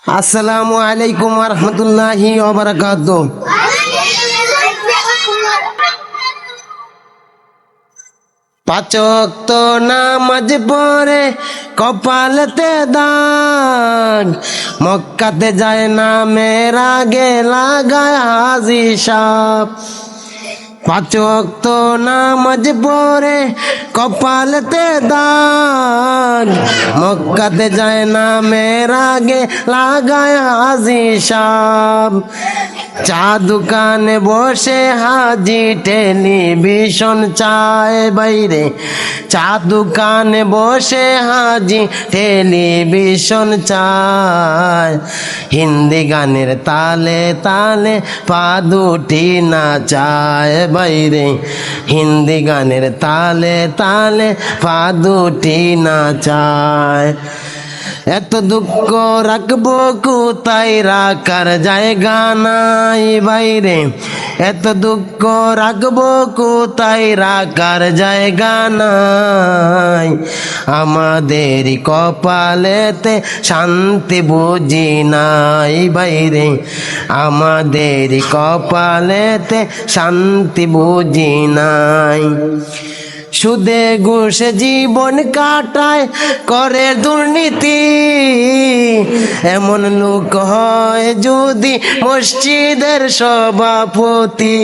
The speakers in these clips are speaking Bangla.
আসসালামু আলাইকুম ওয়া রাহমাতুল্লাহি ওয়া বারাকাতুহু। পাঁচ ওয়াক্ত নামাজ পড়ে কপালতে দাগ, মক্কাতে যায় না মেরা গে লাগায় হাজি সাপ। পাঁচ ওয়াক্ত নামাজ পড়ে কপালতে দাগ, মক্কাতে যায় না মেরা গে লাগায় হাজি সাপ। চা দোকানে বসে হাজি টেলিভিশন চায় বাইরে, চা দোকানে বসে হাজি টেলিভিশন চায়। হিন্দি গানের তালে তালে পা দুটি নাচায় বাইরে, হিন্দি গানের তালে তালে পা দুটি নাচায়। এত দুঃখ রাখবো কোথায়, রাখার জায়গা নাই বাইরে। এত দুঃখ রাখবো কোথায়, রাখার জায়গা নাই। আমাদের কপালেতে শান্তি বুঝি নাই বাইরে, আমাদের কপালেতে শান্তি বুঝি নাই। সুদে ঘুষে জীবন কাটায় করে দুর্নীতি, এমন লোক হয় যদি মসজিদের সভাপতি,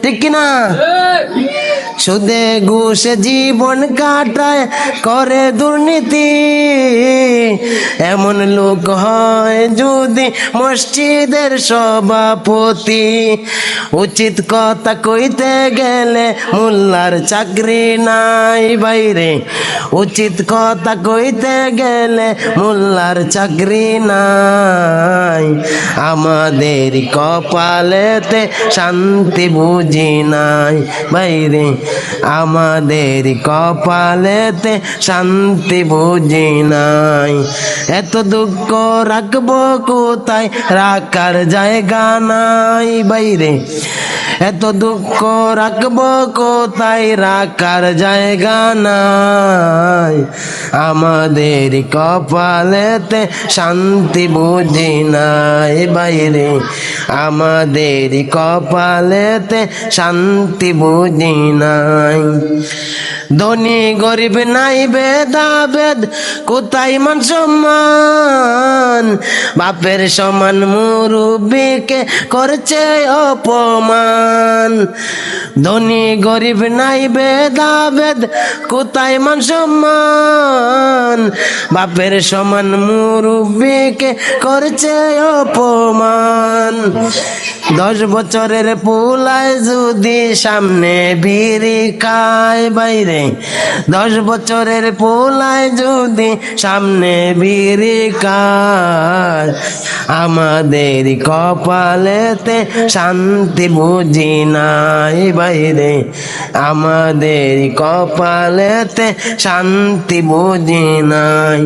ঠিক না? সুদে ঘুষে জীবন কাটায় করে দুর্নীতি, এমন লোক হয় যদি মসজিদের সভাপতি। উচিত কথা কইতে গেলে মোল্লার চাকরি নাই বাইরে, উচিত কথা কইতে গেলে মোল্লার চাকরি নাই। আমাদের কপালেতে শান্তি বুঝি নাই বাইরে, আমাদের কপালেতে শান্তি বুঝি নাই। এত দুঃখ রাখবো কোথায়, রাখার জায়গা নাই বাইরে। এত দুঃখ রাখবো কোথায়, রাখার জায়গা নাই। আমাদের কপালেতে শান্তি বুঝি নাই বাইরে, আমাদের কপালেতে শান্তি বুঝি নাই। ধনী গরিব নাই ভেদাভেদ, কোথায় মান সম্মান। বাপের সমান মুরব্বিকে করছে অপমান। ধনী গরিব নাই ভেদাভেদ, কোথায় মান সম্মান। বাপের সমান মুরব্বিকে করছে অপমান। 10 বছরের পোলায় যদি সামনে বিড়ি খায় বাইরে, 10 বছরের পোলায় যদি সামনে বিড়ি খায়। আমাদের কপালেতে শান্তি বুঝি নাই বাইরে, আমাদের কপালেতে শান্তি বুঝি নাই।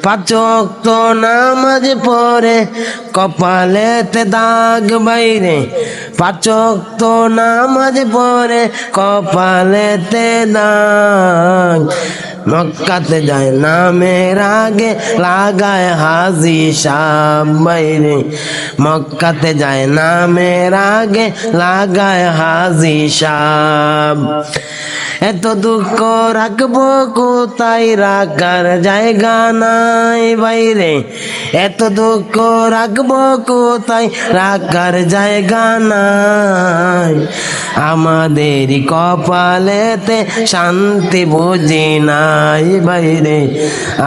5 ওয়াক্ত নামাজ পড়ে কপালেতে দাগ বাইরে, 5 ওয়াক্ত নামাজ পড়ে কপালেতে দাগ। মক্কাতে যায় নামের আগে লাগায় হাজি সাপ বাইরে, মক্কাতে যায় নামের আগে লাগায় হাজি সাপ। এত দুঃখ রাখবো কোথায়, রাখার জায়গা নাই বাইরে। এত দুঃখ রাখবো কোথায়, রাখার জায়গা নাই। আমাদের কপালেতে শান্তি বুঝি নাই বাইরে,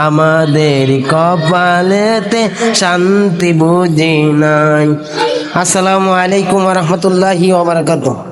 আমাদের কপালেতে শান্তি বুঝি নাই। আসসালামু আলাইকুম ওয়া রাহমাতুল্লাহি ওয়া বারাকাতুহু।